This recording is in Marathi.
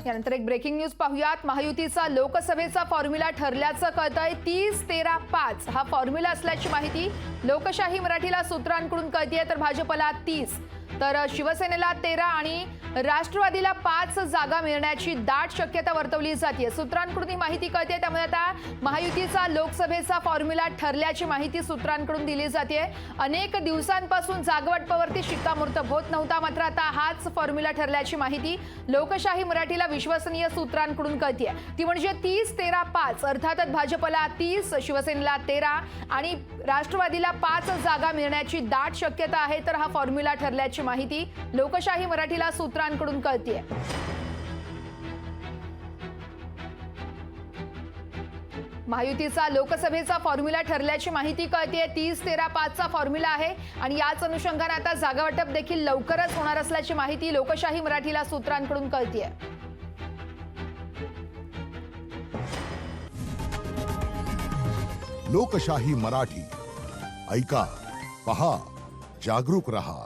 यानंतर एक ब्रेकिंग न्यूज पाहूयात। महायुतीचा लोकसभेचा फॉर्म्युला ठरल्याचं कळतंय। 30-13-5 हा फॉर्म्युला असल्याची माहिती लोकशाही मराठीला सूत्रांकडून कळतेय। तर भाजपला 30, तर शिवसेनेला 13 आणि राष्ट्रवादीला 5 जागा मिळण्याची दाट शक्यता वर्तवली जाते। सूत्रांकडून ही माहिती कळते, त्यामुळे आता महायुतीचा लोकसभेचा फॉर्म्युला ठरल्याची माहिती सूत्रांकडून दिली जाते। अनेक दिवसांपासून जागावाटपावरती शिक्कामोर्तब होत नव्हता, मात्र आता हाच फॉर्म्युला ठरल्याची माहिती लोकशाही मराठीला विश्वसनीय सूत्रांकडून कळते। ती म्हणजे 30-13-5, अर्थातच भाजपला 30, शिवसेनेला 13 आणि राष्ट्रवादीला 5 जागा मिळण्याची दाट शक्यता आहे। तर हा फॉर्म्युला ठरल्याची माहिती लोकशाही मराठीला सूत्रांकडून कळतेय। महायुतीचा लोकसभेचा फॉर्म्युला ठरल्याची माहिती कळतेय। 30-13-5 चा फॉर्म्युला आहे आणि याच अनुषंगाने आता जागावाटप देखील लवकरच होणार असल्याची माहिती लोकशाही मराठीला सूत्रांकडून कळतेय। लोकशाही मराठी ऐका, पहा, जागरूक रहा।